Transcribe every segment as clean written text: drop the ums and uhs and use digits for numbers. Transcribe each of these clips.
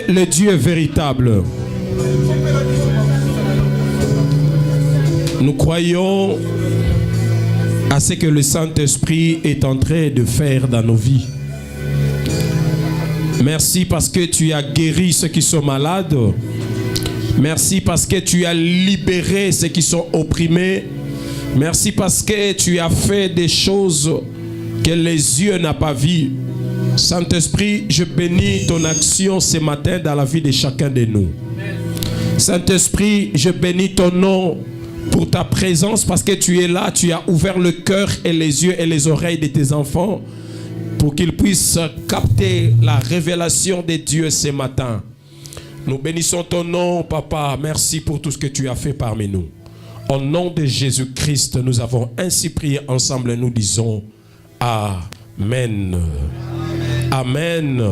est le Dieu véritable. Nous croyons à ce que le Saint-Esprit est en train de faire dans nos vies. Merci parce que tu as guéri ceux qui sont malades. Merci parce que tu as libéré ceux qui sont opprimés. Merci parce que tu as fait des choses que les yeux n'ont pas vues. Saint-Esprit, je bénis ton action ce matin dans la vie de chacun de nous. Saint-Esprit, je bénis ton nom pour ta présence parce que tu es là, tu as ouvert le cœur et les yeux et les oreilles de tes enfants pour qu'ils puissent capter la révélation de Dieu ce matin. Nous bénissons ton nom, Papa. Merci pour tout ce que tu as fait parmi nous. Au nom de Jésus-Christ, nous avons ainsi prié ensemble et nous disons Amen. Amen.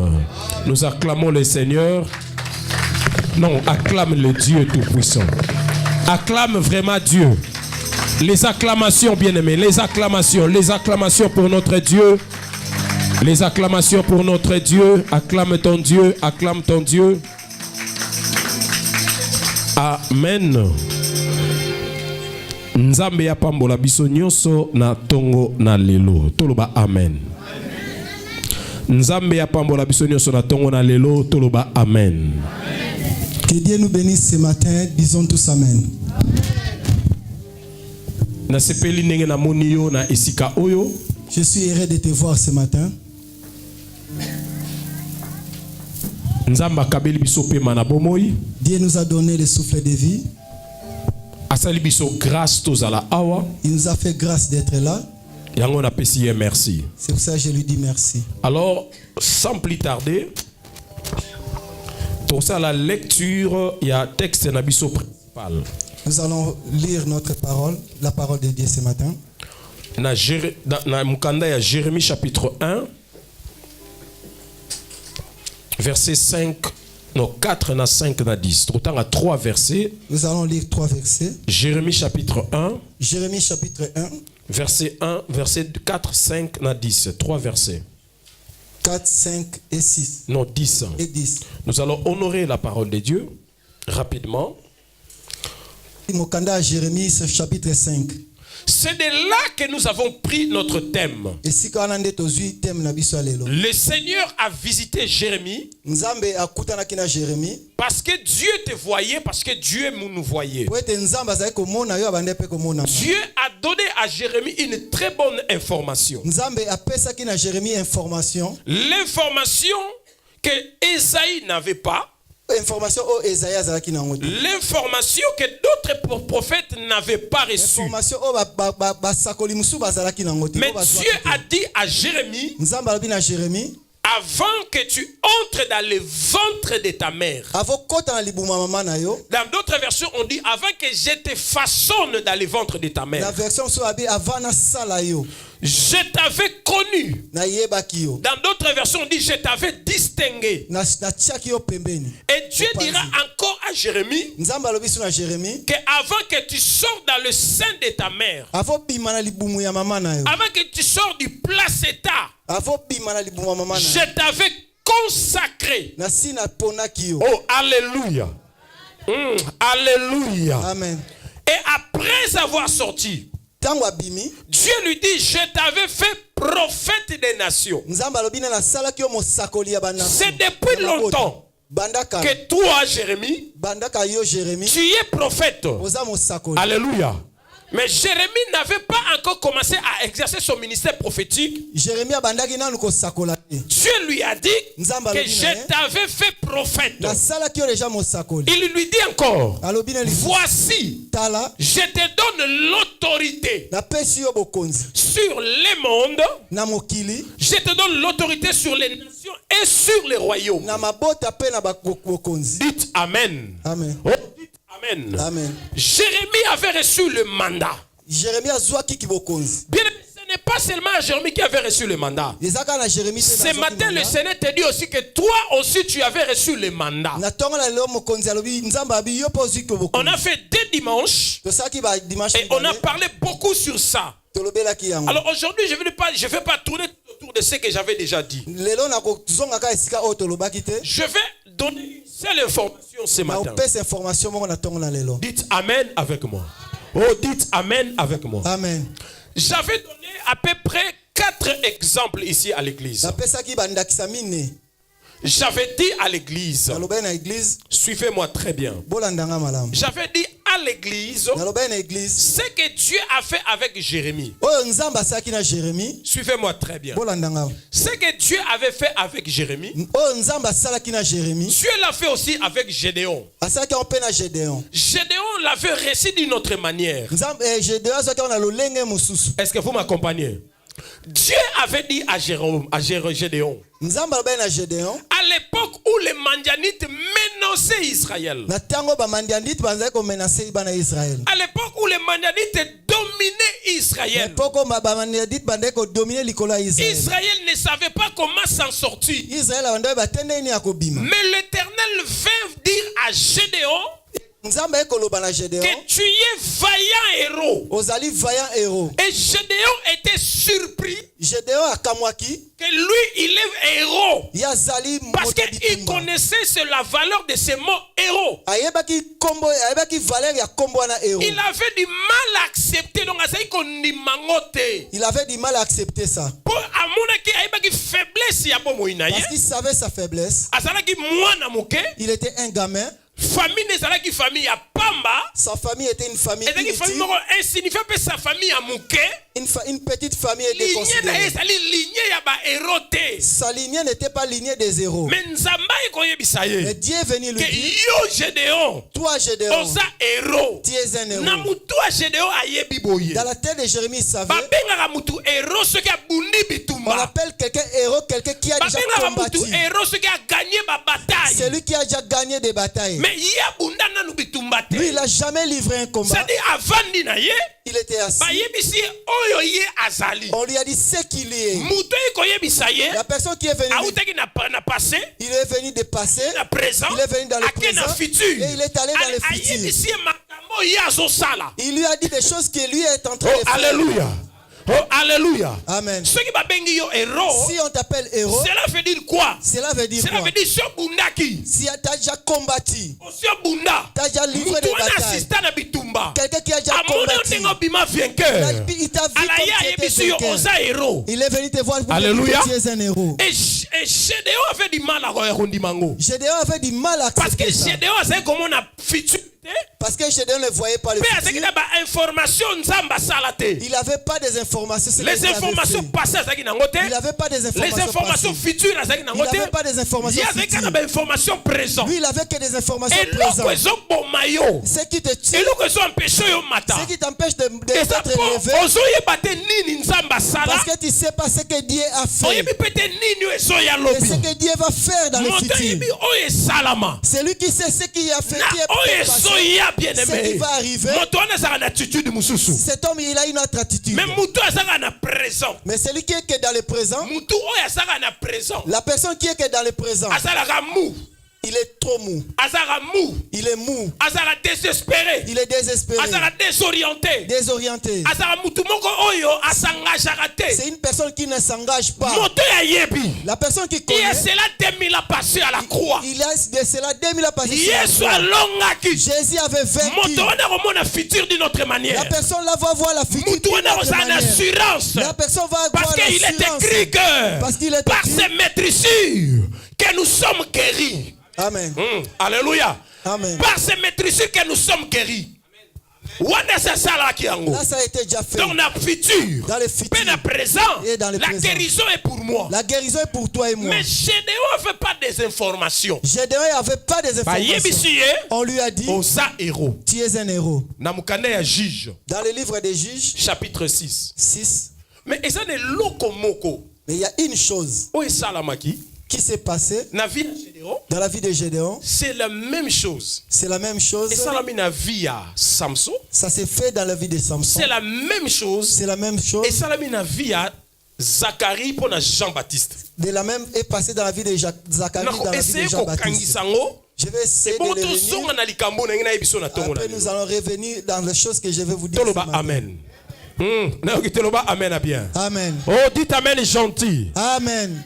Nous acclamons le Seigneur. Non, acclame le Dieu Tout-Puissant. Acclame vraiment Dieu. Les acclamations, bien-aimés, les acclamations pour notre Dieu. Les acclamations pour notre Dieu. Acclame ton Dieu, acclame ton Dieu. Amen. Nzambe ya pambola biso nyonso na tongo na lelo. Toloba amen. Nzambe ya pambola biso nyonso na tongo na lelo. Toloba amen. Que Dieu nous bénisse ce matin, disons tous amen. Na sepeli ndenge na moni yo na esika oyo. Je suis heureux de te voir ce matin. Nzamba kabeli biso pe mana bomoi. Dieu nous a donné le souffle de vie. Asali biso grâce tozala awa. Il nous a fait grâce d'être là. Yango na pesi merci. C'est pour ça que je lui dis merci. Alors, sans plus tarder, pour ça la lecture, il y a texte na biso principal. Nous allons lire notre parole, la parole de Dieu ce matin. Na mukanda ya Jérémie chapitre 1, verset 5, non 4 na 5 na 10. Autant à 3 versets. Nous allons lire 3 versets. Jérémie chapitre 1. Jérémie chapitre 1. Verset 1, verset 4, 5 na 10. 3 versets. 4, 5 et 6. Non, 10. Et 10. Nous allons honorer la parole de Dieu rapidement. Mokanda Jérémie chapitre 5. C'est de là que nous avons pris notre thème. Le Seigneur a visité Jérémie parce que Dieu te voyait, parce que Dieu nous voyait. Dieu a donné à Jérémie une très bonne information. L'information que Ésaïe n'avait pas. L'information que d'autres prophètes n'avaient pas reçue. Mais Dieu a dit à Jérémie, avant que tu entres dans le ventre de ta mère. Dans d'autres versions, on dit avant que je te façonne dans le ventre de ta mère. Je t'avais connu. Dans d'autres versions, on dit je t'avais distingué. Et Dieu dira encore à Jérémie que avant que tu sortes dans le sein de ta mère, avant que tu sortes du placenta, je t'avais consacré. Oh, alléluia. Alléluia. Amen. Et après avoir sorti, Dieu lui dit, je t'avais fait prophète des nations. C'est depuis longtemps que toi, Jérémie, tu es prophète. Alléluia. Mais Jérémie n'avait pas encore commencé à exercer son ministère prophétique. Dieu lui a dit que je t'avais fait prophète. Il lui dit encore, voici, je te donne l'autorité sur les mondes. Je te donne l'autorité sur les nations et sur les royaumes. Dites Amen. Amen. Oh, dites Amen. Amen. Jérémie avait reçu le mandat. Bien, ce n'est pas seulement Jérémie qui avait reçu le mandat. Ce matin, le Seigneur te dit aussi que toi aussi tu avais reçu le mandat. On a fait 2 dimanches et on a parlé beaucoup sur ça. Alors aujourd'hui, je ne vais pas tourner autour de ce que j'avais déjà dit. Je vais donner une seule information ce matin. Dites Amen avec moi. Oh, dites Amen avec moi. Amen. J'avais donné à peu près 4 exemples ici à l'église. J'avais dit à l'église, suivez-moi très bien. J'avais dit à l'église ce que Dieu a fait avec Jérémie. Suivez-moi très bien. Ce que Dieu avait fait avec Jérémie, Dieu l'a fait aussi avec Gédéon. Gédéon l'avait réussi d'une autre manière. Est-ce que vous m'accompagnez? Dieu avait dit à Gédéon, à l'époque où les Madianites menaçaient Israël, à l'époque où les Madianites dominaient Israël, Israël ne savait pas comment s'en sortir. Mais l'Éternel vint dire à Gédéon que tu es vaillant héros. Et Gédéon était surpris que lui il est héros, parce qu'il connaissait la valeur de ce mot héros. Il avait du mal à accepter. Donc il avait du mal à accepter ça parce qu'il savait sa faiblesse. Il était un gamin. Sa famille était une famille inutile. Une petite famille était considérée. Sa lignée n'était pas lignée des héros. Mais Dieu est venu lui dire, toi Gédéon, tu es un héros. Dans la tête de Jérémie, il savait, on appelle quelqu'un héros, quelqu'un qui a déjà combattu. C'est lui qui a déjà gagné des batailles. Lui, il n'a jamais livré un combat. Il était assis. On lui a dit ce qu'il est. La personne qui est venue, il est venu de passé, il est venu dans le présent et il est allé dans le futur. Il lui a dit des choses que lui est en train de faire. Alléluia. Oh, alléluia. Amen. Si on t'appelle héros, cela veut dire quoi? Cela veut dire si tu as déjà combattu, tu as déjà livré des batailles, quelqu'un qui a déjà combattu, il t'a vu comme tu étais vainqueur. Il est venu te voir pour que tu es un héros. Et Gédéon avait du mal à accepter parce que ça. Gédéon sait comment on a futur. Parce que Gédéon ne voyait pas le futur. Il n'avait pas des informations. Les informations passées, il n'avait pas des informations. Les informations futures, il n'avait pas des informations futures. Lui, il avait que des informations présentes. Ce qui te tue, ce qui t'empêche de t'être élevé, parce que tu ne sais pas ce que Dieu a fait et ce que Dieu va faire dans le futur. C'est lui qui sait ce qu'il a fait, qui est passé, ce qui va arriver. Cet homme, il a une autre attitude. Mais celui qui est que dans le présent, la personne qui est que dans le présent, il est trop mou. Il est mou. Désespéré. Il est désespéré. Désorienté. Désorienté. C'est une personne qui ne s'engage pas. La personne qui connaît. Il a passé à la croix. Il a de cela 2000 ans passé sur la croix. Jésus avait vaincu. La personne là va voir la future d'une autre manière. La personne va voir l'assurance. Parce qu'il est par ses maîtrisures que nous sommes guéris. Amen. Alléluia. Amen. Par ces maîtrisures que nous sommes guéris. Là, ça a été déjà fait. Dans le futur, dans le futur, dans le présent, la guérison est pour moi. La guérison est pour toi et moi. Mais Gédéon n'avait pas des informations. Gédéon n'avait pas des informations. On lui a dit, tu es un héros. Dans le livre des Juges, chapitre 6. Mais il y a une chose qui s'est passé dans la vie de Gédéon. C'est la même chose. C'est la même chose. Et ça vie à Samson. Ça s'est fait dans la vie de Samson. C'est la même chose. C'est la même chose. Et ça vie à Zacharie pour Jean-Baptiste. De la même est passé dans la vie de Zacharie dans la vie de Jean-Baptiste. Je vais essayer de revenir. Après nous allons revenir dans les choses que je vais vous dire. Amen. Amen bien. Amen. Oh, dites amen gentil. Amen.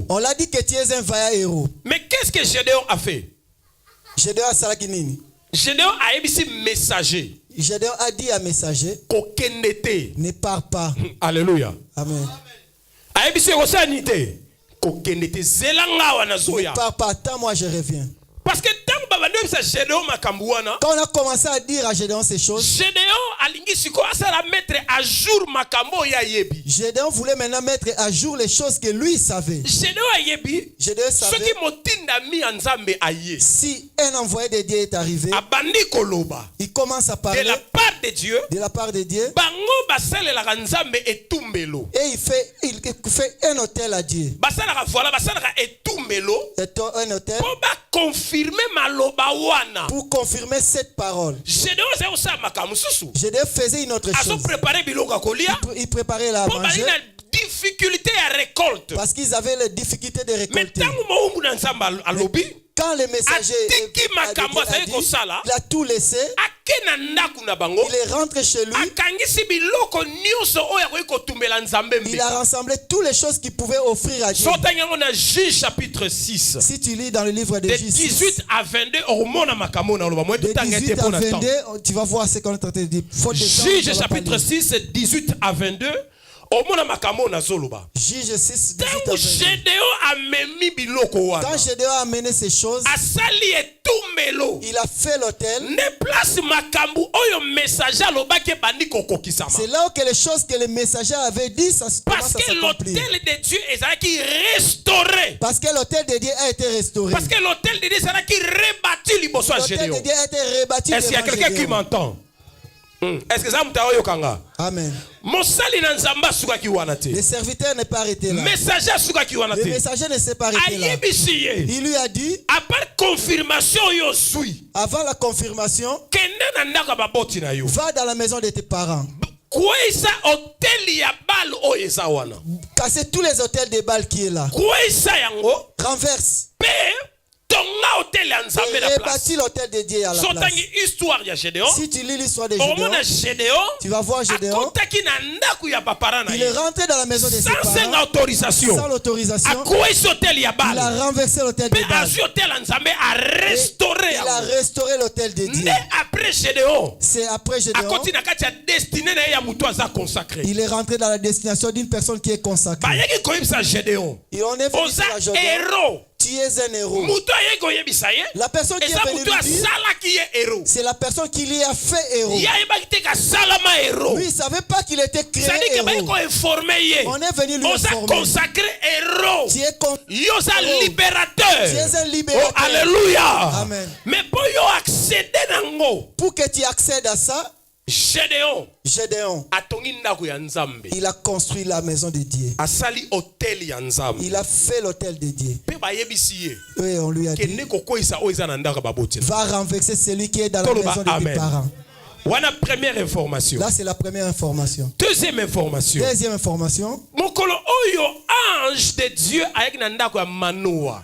On l'a dit que tu es un vaillant héros. Mais qu'est-ce que Gédéon a fait? Gédéon a été messager. Gédéon a dit à messager, ne pars pas. Alléluia. Amen. Ne pars pas, attends, moi je reviens. Parce que quand on a commencé à dire à Gédéon ces choses, Gédéon voulait maintenant mettre à jour les choses que lui savait. Gédéon savait si un envoyé de Dieu est arrivé, il commence à parler de la part de Dieu, et il fait un hôtel à Dieu. Un hôtel pour confirmer cette parole. Gédéon faisait une autre chose. Il préparait la manger difficulté à récolte. Parce qu'ils avaient les difficultés de récolter. Quand le messager il a tout laissé, il est rentré chez lui. Il a rassemblé toutes les choses qu'il pouvait offrir à Dieu. Chapitre 6. Si tu lis dans le livre de Juge 18 à 22, de 18 à 22, tu vas voir ce qu'on est en train de dire. Juge chapitre 6, 18 à 22. Juge 6, 18 à 22. Quand Gédéon a amené ces choses, il a fait l'autel. C'est là que les choses que le messager avait dit, ça se commence à s'accomplir. Parce que l'autel de Dieu est restauré. Parce que l'autel de Dieu a été restauré. Parce que l'autel de Dieu est rebâti. Est-ce qu'il y a quelqu'un qui m'entend? Est-ce que ça me kanga? Amen. Le serviteur n'est pas arrêté là. Le messager ne s'est pas arrêté là. Il lui a dit, avant la confirmation, va dans la maison de tes parents. Casser tous les hôtels de Baal qui est là. Renverse. Rebâtis l'hôtel de Dieu à la place. Si tu lis l'histoire de Gédéon, tu vas voir Gédéon. Il est rentré dans la maison de ses parents sans l'autorisation. Il a renversé l'hôtel de Baal. Il a restauré l'hôtel de Dieu. C'est après Gédéon. Il est rentré dans la destination d'une personne qui est consacrée. Et on est venu à Gédéon. Tu es un héros. La personne qui est venue lui dire, c'est la personne qui lui a fait héros. Lui, il ne savait pas qu'il était créé héros. On est venu lui informer. Tu es libérateur. Tu es un libérateur. Oh, alléluia. Amen. Mais pour que tu accèdes à ça, Gédéon, il a construit la maison de Dieu. Il a fait l'hôtel de Dieu. Oui, on lui a dit, va renverser celui qui est dans la maison de tes parents. Voilà la première information. Là, c'est la première information. Deuxième information. Deuxième information. Ange de Dieu avec Nandako Manoa.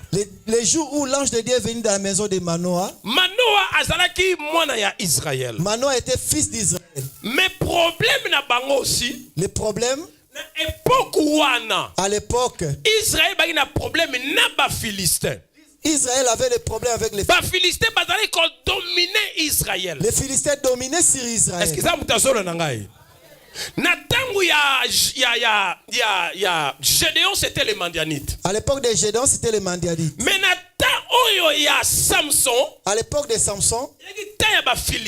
Les jours où l'ange de Dieu est venu dans la maison de Manoa. Manoa azalaki mwana ya Israël. Manoa était fils d'Israël. Mais problème na bango aussi. Le problème. À l'époque. Israël a un problème na ba Philistins. Israël avait des problèmes avec les Philistins. Les Israël. Les Philistins dominaient sur Israël. Est-ce que ça mutazo le nangai? Natangu ya Gédéon, c'était les Mandianites. À l'époque de Gédéon, c'était les Mandianites. Mais Samson, à l'époque de Samson,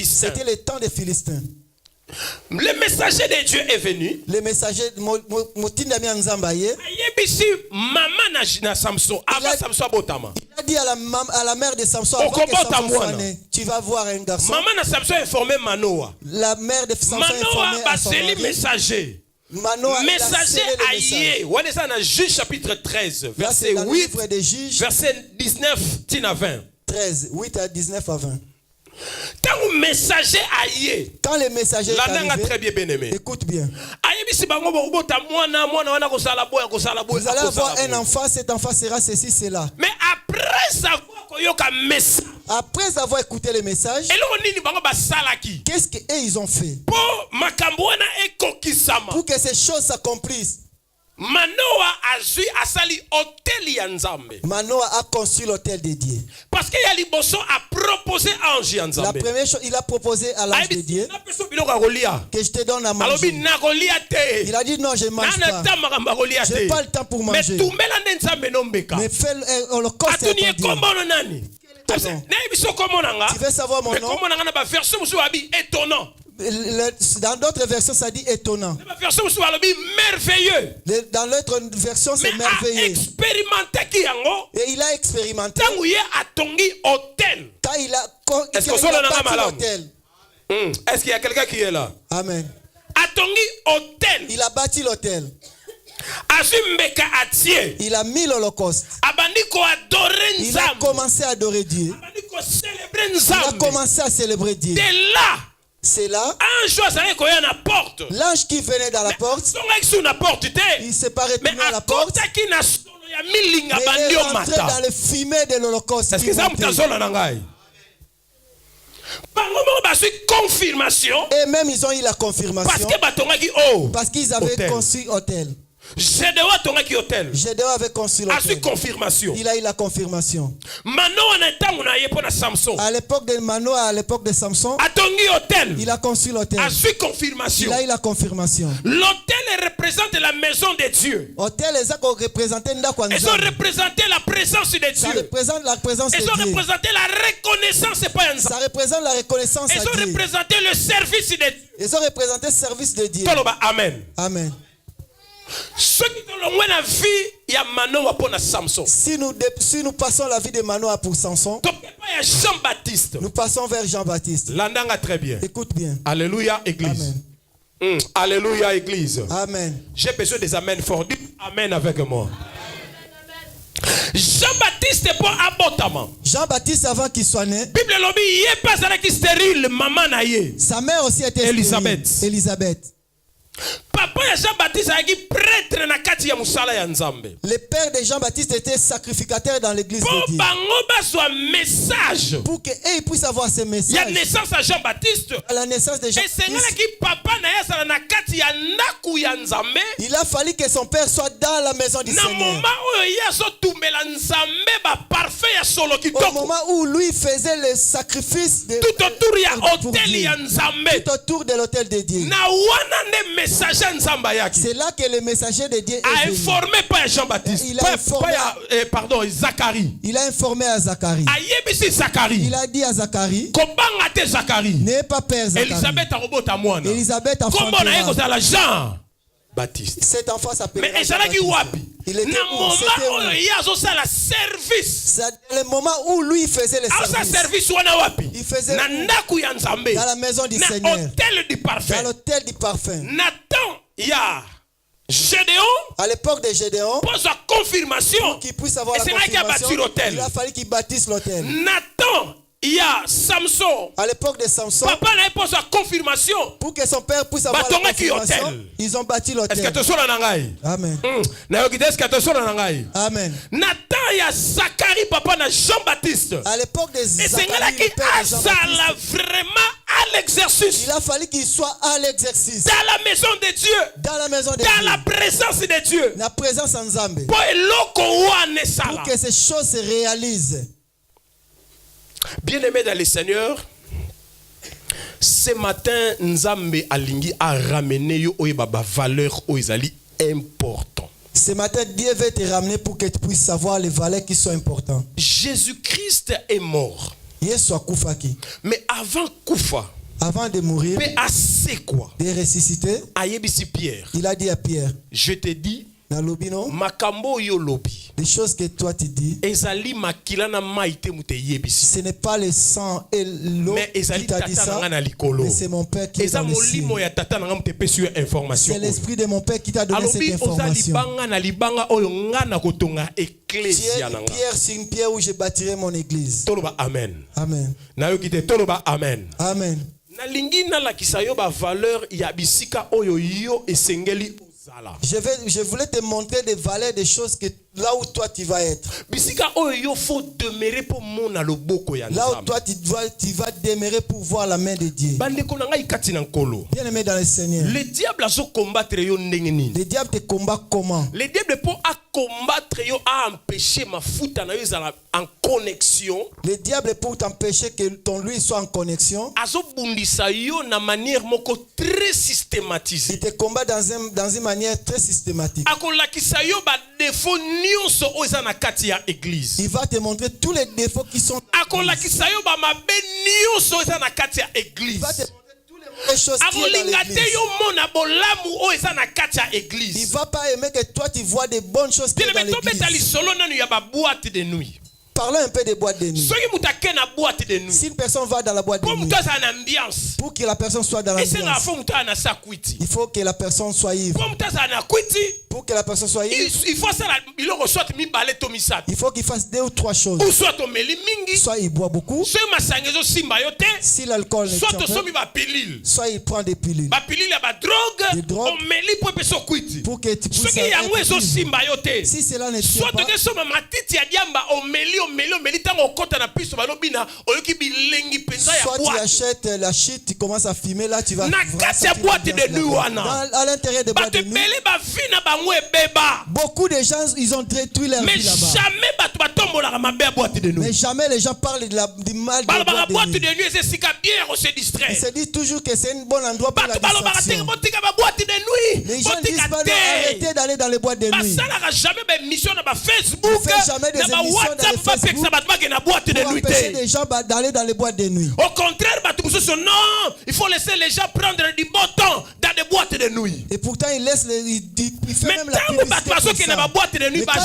c'était le temps des Philistins. Le messager de Dieu est venu. Le messager il a dit à la mère de Samson, avant que Samson soit né, tu vas voir un garçon. Maman de Samson a informé Manoa. La mère de Samson a informé à son mari. Messager. Messager aïe. On est dans Juge chapitre 13, verset 8, verset 19 à 20. 13, 8 à 19 à 20. Quand le messager est arrivé, écoute bien. Vous allez avoir un enfant, cet enfant sera ceci, cela. Mais après avoir écouté le message, qu'est-ce qu'ils ont fait pour que ces choses s'accomplissent? Manoa asali hôtel ya Nzambe. Manoa a construit l'hôtel de Dieu. Parce que Yali Bosso a proposé à ange ya Nzambe. La première chose, il a proposé à l'ange de Dieu que je te donne à manger. Il a dit non, je ne mange pas. Je n'ai pas le temps pour manger. Mais fais l'holocauste à ton Dieu. Tu veux savoir mon nom? Dans d'autres versions, ça dit étonnant. Merveilleux. Dans l'autre version, c'est merveilleux. Et il a expérimenté. Quand il a bâti l'hôtel. Est-ce qu'il y a quelqu'un qui est là? Amen. Il a bâti l'hôtel. Il a mis l'holocauste. Il a commencé à adorer Dieu. Il a commencé à célébrer Dieu. C'est là. L'ange qui venait dans la porte. Il s'est pas retourné à la porte. Mais il est rentré dans le fumet de l'holocauste. Est-ce que ça me confirmation? Et même ils ont eu la confirmation. Parce qu'ils avaient construit hôtel. Gédéon avait construit l'hôtel. Il a eu la confirmation. À l'époque de Manoa, à l'époque de Samson, il a construit l'hôtel. Il a eu la confirmation. L'hôtel représente la maison de Dieu. Ils ont représenté la présence de Dieu. Ça représente la présence de Dieu. Ils ont représenté la reconnaissance. Ça représente la reconnaissance à Dieu. Ils ont représenté le service de Dieu. Ils ont représenté le service de Dieu. Amen. Amen. Si nous passons la vie de Manoa pour Samson, nous passons vers Jean-Baptiste. Très bien. Écoute bien. Alléluia, Église. Amen. Alléluia, Église. Amen. J'ai besoin des amens forts. Dites amen avec moi. Jean-Baptiste est pas abotament. Jean-Baptiste avant qu'il soit né. Bible lobby, il est pas stérile, maman naïe. Sa mère aussi était Élisabeth. Élisabeth. Papa Jean-Baptiste a été prêtre na kati ya musala ya Nzambe. Le père de Jean-Baptiste était sacrificateur dans l'église de Dieu. Message. Pour qu'il puisse avoir ce message. Il y a naissance à Jean-Baptiste. À la naissance de Jean-Baptiste. Il a fallu que son père soit dans la maison du Seigneur. Au moment où lui faisait le sacrifice de tout autour de l'autel de Dieu. C'est là que le messager de Dieu a informé par Jean-Baptiste. Il a informé Zacharie. Il a informé à Zacharie. Il a dit à Zacharie, n'aie pas peur, Zacharie. Élisabeth a Jean-Baptiste. Cet enfant s'appelait Jean-Baptiste. Il était où? C'est le moment où lui faisait le service. Il faisait dans la maison du Seigneur. Dans l'hôtel du parfum. Nathan, il y a Gédéon. À l'époque de Gédéon, pour sa confirmation, pour qu'il puisse avoir la confirmation, il a fallu qu'il bâtisse l'hôtel. Nathan, il y a Samson. À l'époque de Samson, papa n'a pas sa confirmation. Pour que son père puisse avoir la confirmation, ils ont bâti l'hôtel. Est-ce que tu es là? Amen. Est-ce que tu es là? Amen. Nathan, il y a Zacharie, papa n'a Jean-Baptiste. À l'époque de Zacharie, le père de Jean-Baptiste, vraiment à l'exercice. Il a fallu qu'il soit à l'exercice. Dans la maison de Dieu. Dans la maison de Dieu. Dans la présence de Dieu. La présence en Zambé. Pour que ces choses se réalisent. Bien-aimés dans le Seigneur, ce matin, Nzambe Alingi a ramené yo valeur important. Ce matin, Dieu veut te ramener pour que tu puisses savoir les valeurs qui sont importantes. Jésus-Christ est mort. Mais avant de mourir, de ressusciter, il a dit à Pierre, je te dis, makambo yo lobi. Les choses que toi tu dis, ce n'est pas le sang et l'eau qui t'a dit ça, mais c'est mon Père qui t'a donné. C'est l'esprit de mon Père qui t'a donné cette information. Pierre, c'est une pierre où je bâtirai mon église. Amen. Amen. Amen. Amen. Valeur Je voulais te montrer des valeurs, des choses que là où toi tu vas être. Là où toi tu vas demeurer pour voir la main de Dieu. Bien-aimé dans le Seigneur. Le diable a combattre yo ndengeni. Le diable te combat comment? Le diable pour combattre yo a empêcher ma futa na yo en connexion. Le diable pour t'empêcher que ton lui soit en connexion. Azo bundisa yo na manière moko très systématisée. Il te combat dans une manière très systématique. Akola kisayo ba défaut nyonso oza na kati ya église. Il va te montrer tous les défauts qui sont. Akola kisayo ba mabe nyonso oza na kati ya église. Il va te montrer tous les choses qui sont dans l'église. Il va pas aimer que toi tu vois des bonnes choses qui sont dans l'église. Parlons un peu des boîtes de nuit. Si une personne va dans la boîte de nuit, pour que la personne soit dans l'ambiance, il faut que la personne soit ivre. Pour que la personne soit ivre, il faut qu'il fasse 2 ou 3 choses. Soit il boit beaucoup, si l'alcool ne tient pas, soit il prend des pilules. Des drogues, pour que tu puisses être. Si cela ne tient pas, soit tu achètes la shit, tu commences à fumer, là tu vas à l'intérieur des boîtes de nuit. Beaucoup de gens, ils ont détruit leur vie là-bas. Mais jamais les gens parlent du mal de la boîte de nuit. Ils se disent toujours que c'est un bon endroit pour la distraction. Les gens disent arrêtez d'aller dans les boîtes de nuit. Ne faites jamais des émissions dans les Facebook pour empêcher les gens d'aller dans les boîtes de nuit. Au contraire, non, il faut laisser les gens prendre du bon temps dans des boîtes de nuit. Et pourtant, il laisse il fait même la publicité. Ma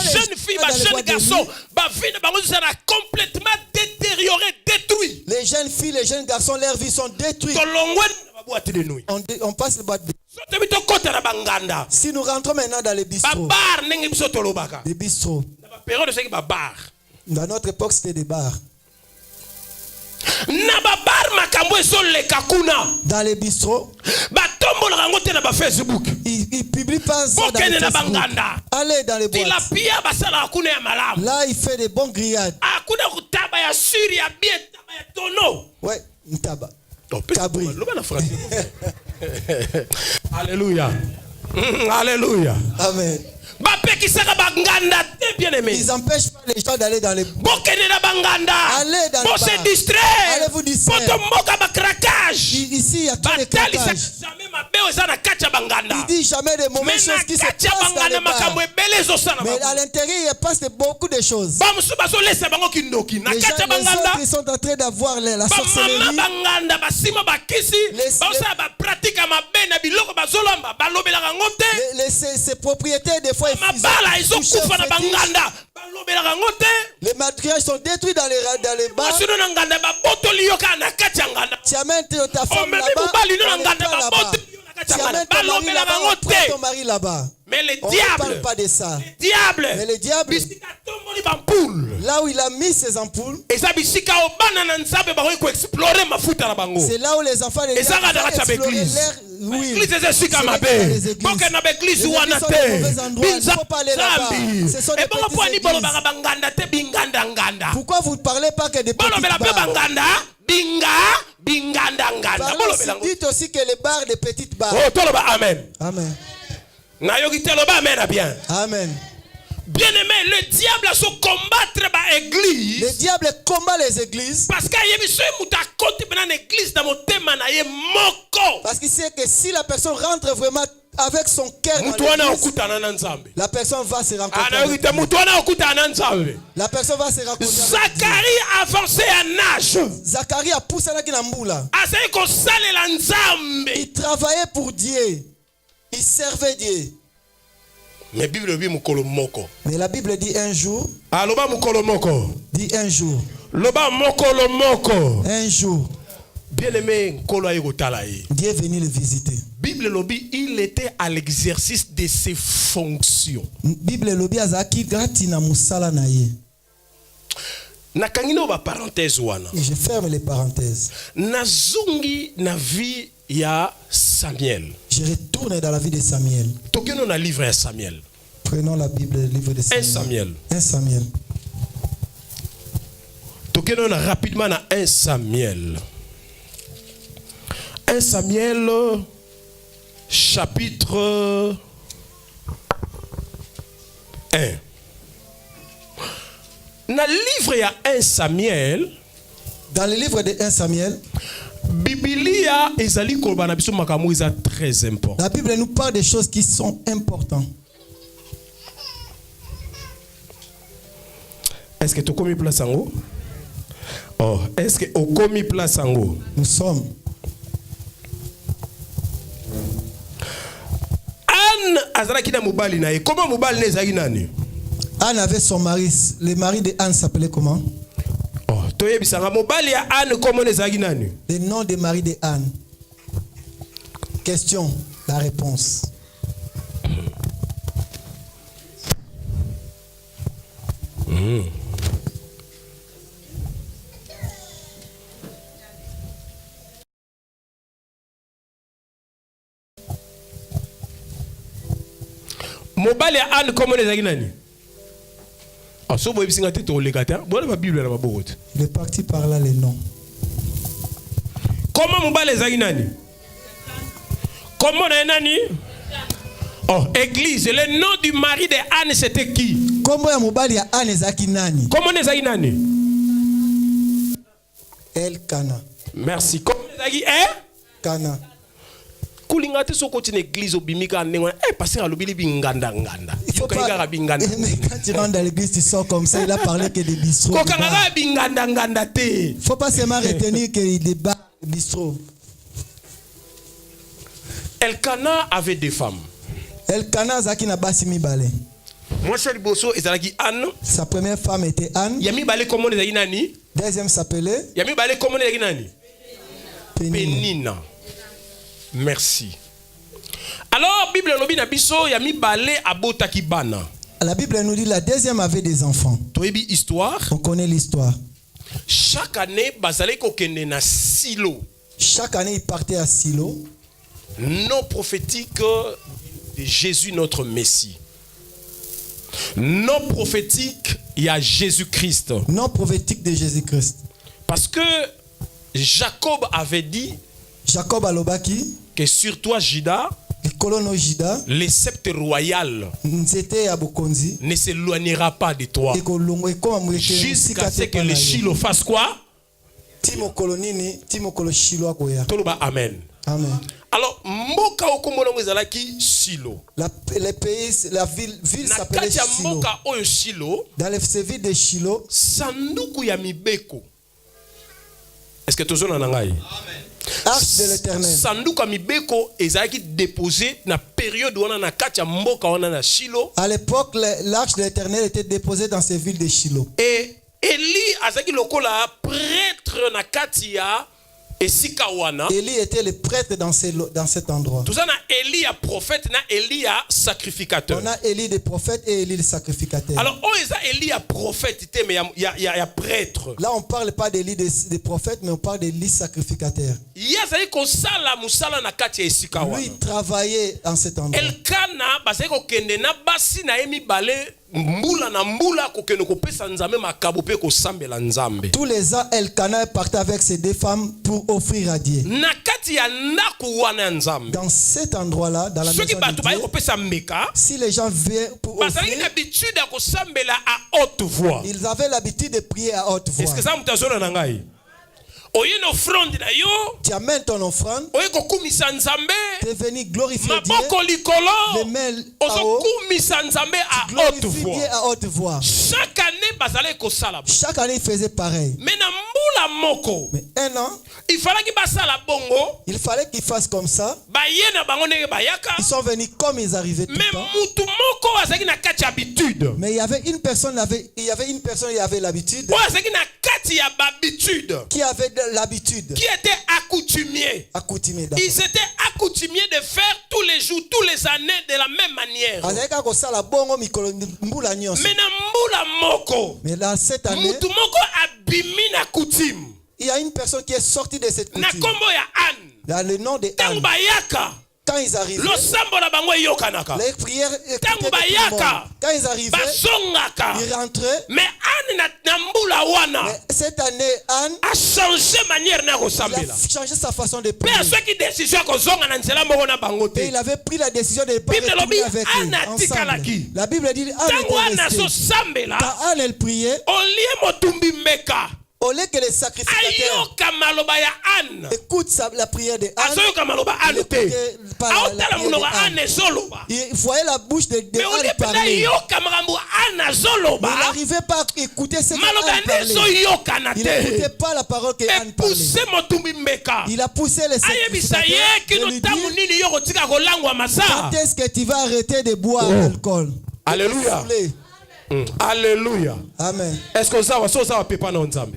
jeune fille, ma jeune garçon, ma vie sera complètement détériorée, détruite. Les jeunes filles, les jeunes garçons, leur vie sont détruites. On passe les boîtes de nuit. Si nous rentrons maintenant dans les bistrots, des bistrots. Dans notre époque, c'était des bars. Dans les bistrots, ils publient pas ça dans les Facebook. Allez dans les boîtes. Là, il fait des bons grillades. Ouais, une tabac. Cabri. Alléluia. Alléluia. Amen. Ils empêchent pas les gens d'aller dans les boîtes. Allez dans les bars. Allez vous distraire. Ici, il y a tous les craquages. Il dit jamais de mauvaises choses qui se passent dans les bars. Mais à l'intérieur, il passe beaucoup de choses. Les gens, les autres, ils sont en train d'avoir la sorcellerie. Ces propriétaires, des fois, les matriarches sont détruits dans les bars. Tu amènes ta femme là-bas. Tu amènes ton mari là-bas. Mais le diable, on ne parle pas de ça. Mais le diable, là où il a mis ses ampoules, c'est là où les enfants de Dieu vont explorer l'air. Oui. Pourquoi vous ne parlez pas que des petites barres? Dites aussi que les barres des petites barres. Amen. Amen. Amen. Bien-aimé, le diable a se combattre l'église. Le diable combat les églises. Parce qu'il sait que si la personne rentre vraiment avec son cœur dans l'église, la personne va se rencontrer. La personne va se rencontrer. Zacharie avançait en âge. Zacharie a poussé la kinambula. Il travaillait pour Dieu. Il servait Dieu. Mais la Bible dit un jour. Dit un jour. Un jour. Bien-aimé, Dieu est venu le visiter. Bible lobby, il était à l'exercice de ses fonctions. Bible lobby azaki grati na musala na ye. Nakangino ba parenthèse wana. Et je ferme les parenthèses. Nazungi na vie ya Samuel. Je retourne dans la vie de Samuel. Tokeno na livre ya Samuel. Prenons la Bible, le livre de Samuel. 1 Samuel. 1 Samuel. Tokenons rapidement à 1 Samuel. 1 Samuel, chapitre 1. Dans le livre, il y a 1 Samuel. Dans le livre de 1 Samuel, Biblia ezali kolbana biso makambo eza très important. La Bible nous parle des choses qui sont importantes. Est-ce que tu as commis place en haut? Oh, est-ce que tu as commis place en haut? Nous sommes. Anne azalaki na mobali na ye. Comment mobali ezali nani? Anne avait son mari. Le mari de Anne s'appelait comment? Oh, toyebisanga mobali ya Anne comment ezali nani? Le nom de mari de Anne. Question, la réponse. Mobali ya Anne comment ezali nani? Ah, so boye bisinga te to legata. Bona ba Bible na maboko. Il est parti par là les noms. Comment mobali ezali nani? Comment na nani? Oh, église, le nom du mari de Anne c'était qui? Comment ya mobali ya Anne ezaki nani? Comment ezali nani? Elkana. Merci. Comment ezali Kana. Kulinga te soko une église obimika ndengwa pasteur alobili binganda nganda. Yo kanga binganda. Mais quand tu rentres dans l'église tu sors comme ça, il a parlé que des bistrots. Ko kanga binganda nganda te. Faut pas seulement retenir que des bars bistrots. Elkana avait des femmes. Elkana zaki na basi mibale. Moi chez Bosso ezalaki Anne. Sa première femme était Anne. Yami balé comment ezali nani? Deuxième s'appelait Yami balé comment ezali nani? Pénina. Merci. Alors Bible lobi na biso yami balé abotaki bana. La Bible nous dit la deuxième avait des enfants. Toyebi histoire. On connaît l'histoire. Chaque année bazalé ko kende na Silo. Chaque année il partait à Silo. Non prophétique de Jésus notre Messie. Non prophétique, il y a Jésus-Christ. Non prophétique de Jésus-Christ. Parce que Jacob avait dit Jacob alobaki que sur toi, Juda, le sceptre royal ne s'éloignera pas de toi. Jusqu'à ce que le Shiloh fasse quoi? Amen. Amen. Alors, mboka okomolongo ezalaki Shilo. La ville s'appelait Shilo. Shilo. Dans la ville de Shilo, sanduku ya mibeko. Est-ce que tous on en a? Amen. Arche de l'Éternel. Sanduku ya mibeko ezalaki déposé na période où on a na kati ya mboka on a na Shilo. À l'époque, l'arche de l'Éternel était déposée dans ces villes de Shilo. Et Eli azaki lokola prêtre na kati ya Élie était le prêtre dans cet endroit. Tout ça, Élie a prophète, Élie a sacrificateur. On a Élie le prophète et Élie le sacrificateur. Alors, Élie a prophète, mais il y a prêtre. Là, on ne parle pas d'Élie des prophètes, mais on parle d'Élie sacrificateur. Lui travaillait dans cet endroit. Tous les ans, Elkana partait avec ses deux femmes pour offrir à Dieu. Dans cet endroit-là, dans la maison de Dieu, si les gens viennent pour offrir, ils avaient l'habitude de prier à haute voix. Tu amènes ton offrande, tu es venu glorifier Dieu, les mains à haut, tu glorifies Dieu à haute voix. Chaque année, il faisait pareil. Mais un an, il fallait qu'ils fassent comme ça. Ils sont venus comme ils arrivaient tout le temps. Mais il y avait une personne qui avait l'habitude, qui avait l'habitude, qui était accoutumé. Ils étaient accoutumés de faire tous les jours, toutes les années de la même manière. Mais là, cette année, il y a une personne qui est sortie de cette coutume. Dans le nom de Anne. quand ils arrivaient, les prières écoutaient tout le monde. Quand ils arrivaient, ils rentraient. Mais cette année, Anne a changé manière il a changé sa façon de prier. Et il avait pris la décision de ne pas retourner avec eux ensemble. La Bible dit Anne était restée. Quand Anne elle priait, au lieu que les sacrificateurs écoutent la prière de Anne, il voyait la bouche de Anne parler. Il n'arrivait pas à écouter ce que Anne parlait. Il n'écoutait pas la parole que Anne parlait. Il a poussé les sacrificateurs de lui dire quand est-ce que tu vas arrêter de boire l'alcool. Alléluia. Alléluia. Amen. Est-ce que ça va pas non nzambe?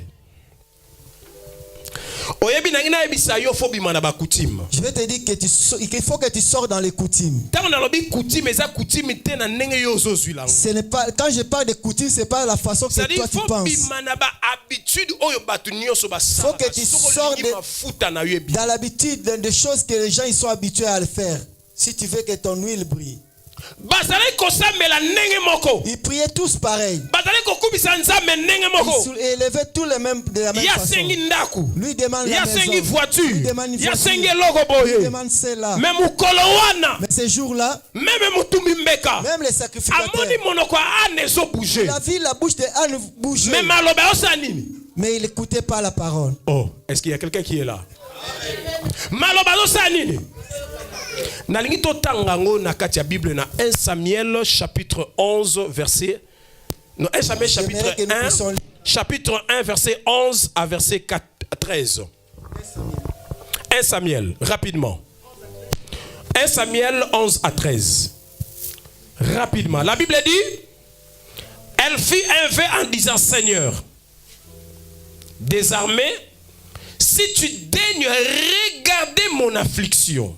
Je vais te dire qu'il faut que tu sors dans les coutumes. Ce n'est pas, quand je parle de coutumes, ce n'est pas la façon que toi tu penses. Il faut que tu sors dans l'habitude des choses que les gens ils sont habitués à le faire. Si tu veux que ton huile brille. Ils priaient tous pareil. Ils élevaient tous les mêmes de la même façon. Lui demande la maison. Lui demande une voiture. Lui demande celle-là. Mais ces jours-là, même les sacrificateurs, la vie, la bouche de Anne bougeait. Mais il n'écoutait pas la parole. Oh, est-ce qu'il y a quelqu'un qui est là? Nalingi to tangango na katia Bible na 1 Samuel chapitre 11 verset 1 chapitre 1 verset 11 à verset 13. 1 Samuel rapidement. 1 Samuel 11 à 13. Rapidement. La Bible dit elle fit un vœu en disant Seigneur désormais si tu daignes regarder mon affliction,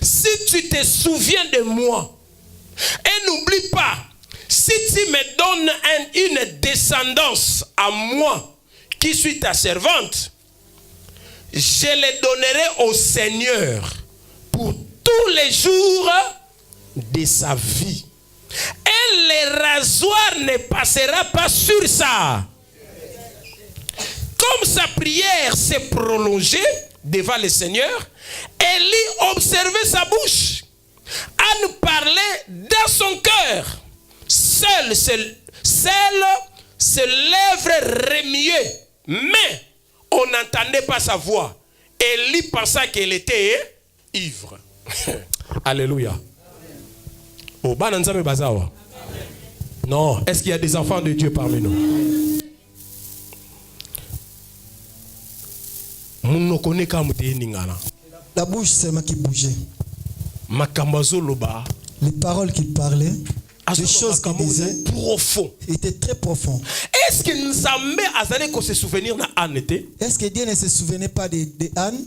si tu te souviens de moi, et n'oublie pas, si tu me donnes une descendance à moi, qui suis ta servante, je les donnerai au Seigneur pour tous les jours de sa vie. Et le rasoir ne passera pas sur ça. Comme sa prière s'est prolongée devant le Seigneur, Élie observait sa bouche. Anne parlait dans son cœur. Seul ses lèvres remuaient, mais on n'entendait pas sa voix. Élie pensa qu'elle était ivre. Alléluia. Oh, bananzame bazawa. Non, est-ce qu'il y a des enfants de Dieu parmi nous? La bouche seulement qui bougeait. Makambazoloba. Les paroles qu'il parlait, les choses qu'il disait, profond. Étaient très profonds. Est-ce que Nzambe azale ko se souvenir na Anne était? Est-ce que Dieu ne se souvenait pas de Anne?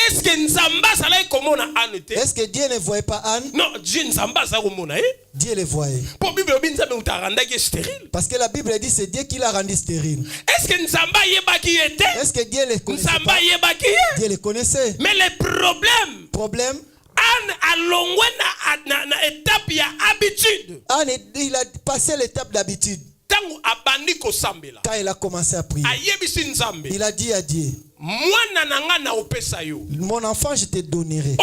Est-ce que Nzambe azale komona Anne était? Est-ce que Dieu ne voyait pas Anne? Non, Dieu Nzambe azale komona Dieu le voyait. Pour Bible Nzambe utarandaki stérile. Parce que la Bible dit c'est Dieu qui l'a rendu stérile. Est-ce que Nzambe yebaki était? Est-ce que Dieu le connaissait? Nzambe yebaki. Dieu le connaissait. Mais le problème Anne a longé na étape ya habitude. Anne il a passé l'étape d'habitude. Quand il a commencé à prier, il a dit à Dieu, mon enfant je te donnerai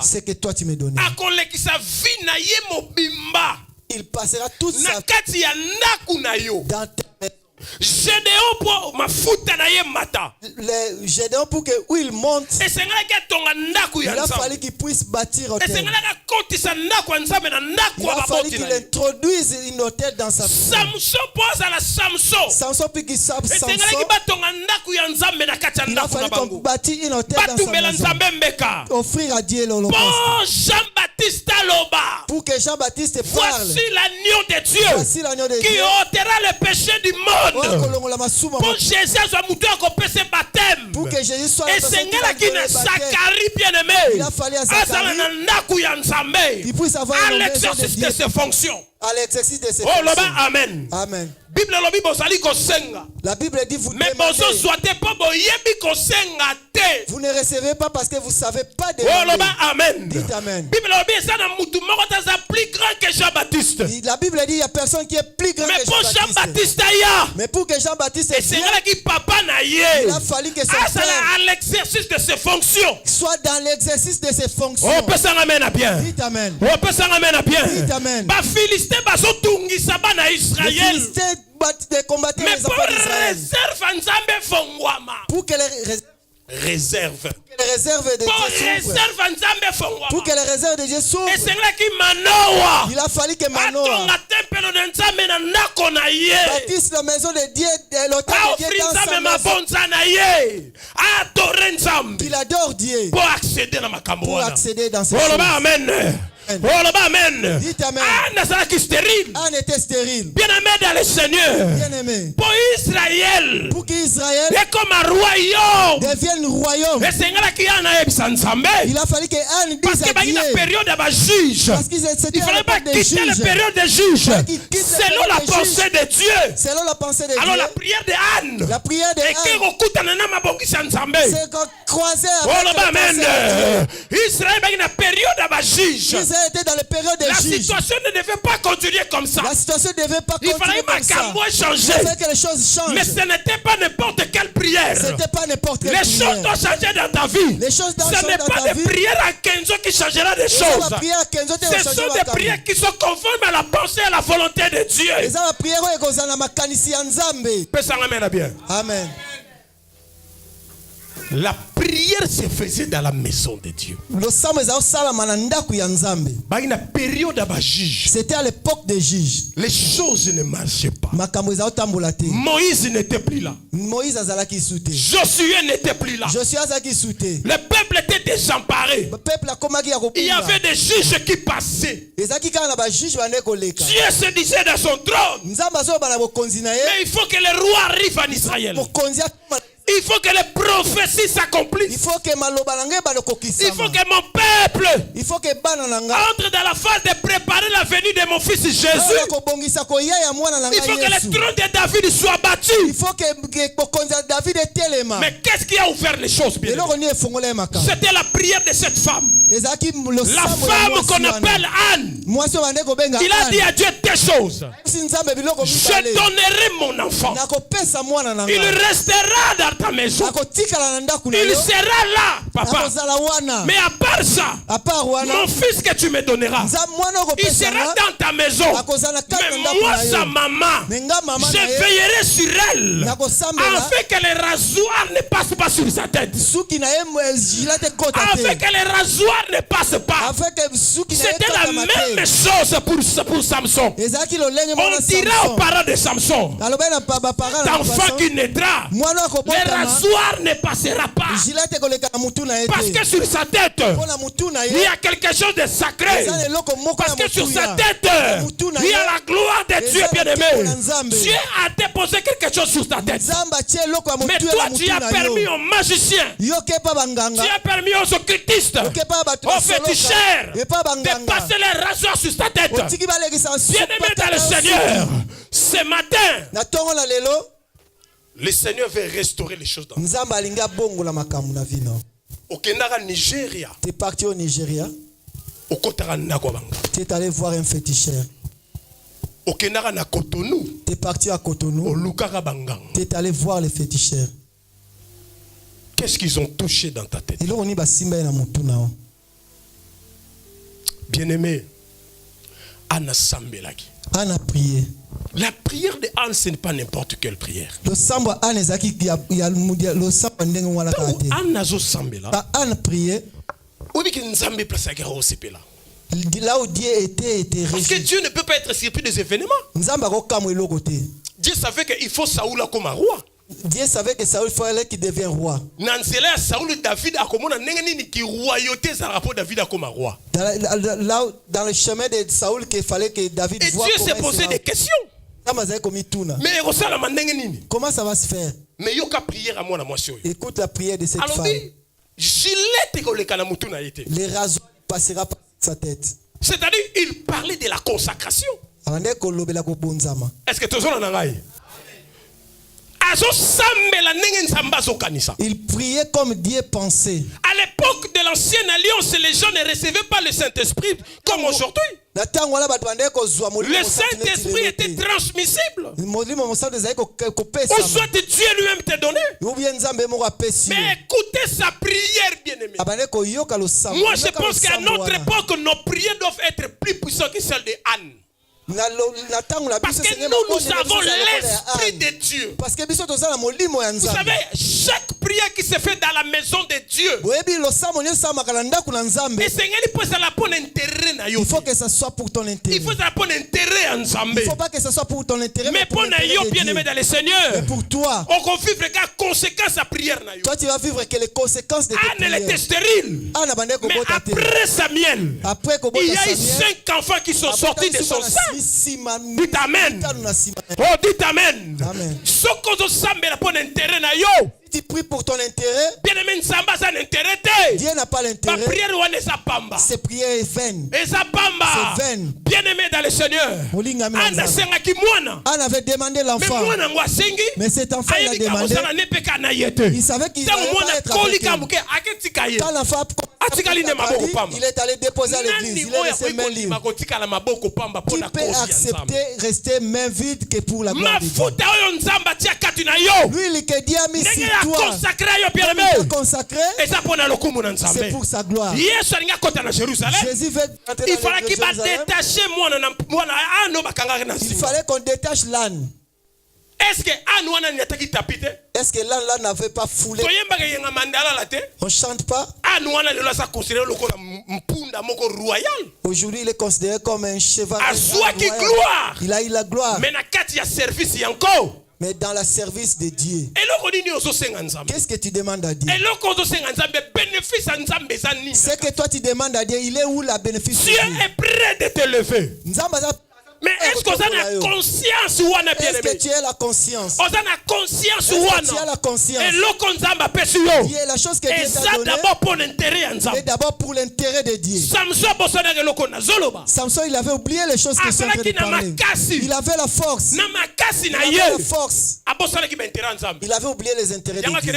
ce que toi tu me donneras. Il passera toute sa vie dans ta maison. Gédéon pour que où il monte, il a fallu qu'il puisse bâtir un hôtel. Il a fallu qu'il introduise une hôtel dans sa vie. Samson puis qu'il sape Samson. Il a fallu qu'on bâtisse une hôtel dans sa maison. Offrir à Dieu l'holocauste. Pour que Jean-Baptiste parle. Voici l'agneau de Dieu qui ôtera le péché du monde. Pour Jésus soit monté à couper ses baptêmes. Pour que Jésus soit et Seigneur qui ne Zacharie bien-aimé. Il a fallu à Zacharie. Il puisse avoir à l'exercice de ses fonctions. À l'exercice de ses fonctions. Amen. Amen. Bible lobi bozali kosenga. La Bible dit vous mais bozo soite pas boyebi kosenga te. Vous ne recevez pas parce que vous ne savez pas de Amen. Dites Amen. Plus grand que Jean-Baptiste. La Bible dit il n'y a personne qui est plus grand que Jean-Baptiste. Mais pour que Jean-Baptiste il a fallu que son à l'exercice de ses fonctions. Soit dans l'exercice de ses fonctions. On peut s'en amener à bien. Dites Amen. On peut s'en amener à bien. Dites Amen. Philistin bazotungisa bana Israël. De combattre les enfants d'Israël. Pour que les réserve. Les réserves de Dieu s'ouvrent. Pour que les réserves de Dieu s'ouvrent. Il a fallu que Manoah bâtisse la maison de Dieu, l'autel de Dieu dans sa maison. Il adore Dieu. Pour accéder dans ces choses. Amen. Amen. Dites Amen. Anne était stérile. Bien-aimé dans le Seigneur. Bien-aimé. Pour Israël. Pour qu'Israël comme un royaume. Devienne royaume. Il a fallu que Anne dise à Dieu. Parce qu'il fallait pas quitter la période des juges. Selon la pensée de Dieu. Selon la pensée de Dieu. Alors la prière de Anne. La prière de Anne. C'est croisé avec la pensée de Dieu. Israël a une période de juge. Était dans les périodes de la situation ne devait pas continuer comme ça. La situation ne devait pas continuer comme ça. Changer. Il fallait que les choses changent. Mais ce n'était pas n'importe quelle prière. C'était pas n'importe quelle prière. Les choses doivent changer dans ta vie. Les choses doivent changer dans ta vie. Ce n'est pas des prières à Kenzo qui changera des choses. Ce sont des prières qui sont conformes à la pensée et à la volonté de Dieu. Amen. La prière se faisait dans la maison de Dieu. C'était à l'époque des juges. Les choses ne marchaient pas. Moïse n'était plus là. Josué n'était plus là. Le peuple était désemparé. Il y avait des juges qui passaient. Dieu se disait dans son trône. Mais il faut que le roi arrive en Israël. Il faut que les prophéties s'accomplissent. Il faut que mon peuple entre dans la phase de préparer la venue de mon fils Jésus. Il faut que le trône de David soit battu. Mais qu'est-ce qui a ouvert les choses, bien? C'était la prière de cette femme. La femme qu'on appelle Anne. Il a dit à Dieu des choses. Je donnerai mon enfant. Il restera dans ta maison. Il sera là, papa. Mais à part ça, mon fils que tu me donneras, il sera dans ta maison. Mais moi, sa maman, je veillerai sur elle, afin que les rasoirs ne passent pas sur sa tête, afin que les rasoirs ne passent pas. C'était la même chose pour Samson. On dira aux parents de Samson, l'enfant qui naîtra, les rasoirs ne passera pas. Parce que sur sa tête, il y a quelque chose de sacré. Parce que sur sa tête, il y a la gloire de Dieu, bien-aimé. Dieu a déposé quelque chose sur ta tête. Mais toi, tu as permis aux magiciens, tu as permis aux occultistes, aux féticheurs de passer les rasoirs sur ta tête. Bien-aimé dans le Seigneur, ce matin, le Seigneur veut restaurer les choses dans nous. Okendaka Nigeria. Tu es parti au Nigeria. Tu es allé voir un féticheur. Okendaka na Cotonou. Tu es parti à Cotonou. Tu es allé voir les féticheurs. Qu'est-ce qu'ils ont touché dans ta tête? Bien-aimé, Anna Sambelaki. Anna a prié. La prière de Anne, ce n'est pas n'importe quelle prière. Anne a prié. Là où Dieu était parce que Dieu ne peut pas être surpris des événements. Dieu savait qu'il faut Saoul comme un roi. Dieu savait que Saoul fallait qu'il devienne roi. Dans le chemin de Saoul, qu'il fallait que David voie. Et Dieu s'est posé des questions. Mais comment ça va se faire? Écoute la prière de cette femme. Les rasoirs ne passera pas sa tête. C'est-à-dire, il parlait de la consacration. Est-ce que tu as Il priait comme Dieu pensait. À l'époque de l'ancienne alliance, les gens ne recevaient pas le Saint-Esprit comme aujourd'hui. Le Saint-Esprit était transmissible. Ou soit Dieu lui-même te donnait. Mais écoutez sa prière, bien-aimé. Moi, je pense qu'à notre époque, nos prières doivent être plus puissantes que celles de Anne. Parce que nous avons l'Esprit de Dieu. Vous savez, chaque prière qui se fait dans la maison de Dieu, il faut que ça soit pour ton intérêt. Il faut que ça soit intérêt en Zambé. Il ne faut pas que ça soit pour ton intérêt. Mais pour nous, bien-aimé dans le Seigneur, mais pour toi, on va vivre les conséquences de la prière. Toi, tu vas vivre que les conséquences de tes prières. Anne, elle était stérile. Mais après Samuel, il y a eu 5 enfants qui sont sortis de son sein. Dites Amen. Oh, dites Amen. Ce qu'on s'amène à prendre intérêt na yo. Tu pries pour ton intérêt. Bien-aimé, Dieu n'a pas l'intérêt. Ces prières est vaine. C'est vaine. Bien-aimé dans le Seigneur. Anne avait demandé l'enfant. Mais cet enfant il a demandé. Il savait qu'il n'allait pas être avec elle. Quand l'enfant il est allé déposer à l'église. Il est resté main libre. Qui peut accepter rester main vide que pour la gloire de Dieu? Lui, que Dieu a mis sur toi, consacré, c'est pour sa gloire. Jésus veut entrer il fallait qu'il détache il fallait qu'on détache l'âne. Est-ce que l'âne n'avait pas foulé? On ne chante pas. Aujourd'hui, il est considéré comme un cheval. Il a eu la gloire. Mais dans le service de Dieu, qu'est-ce que tu demandes à Dieu? C'est que toi tu demandes à Dieu, il est où la bénéfice de Dieu est prêt de te lever. Mais est-ce que tu as la conscience ou est-ce que tu as la conscience? Tu as la conscience ou tu as la conscience? Et la chose que Dieu t'a donnée est d'abord pour l'intérêt de Dieu. Samson, il avait oublié les choses que sont en train de parler. Il avait la force. Il avait oublié les intérêts de Dieu.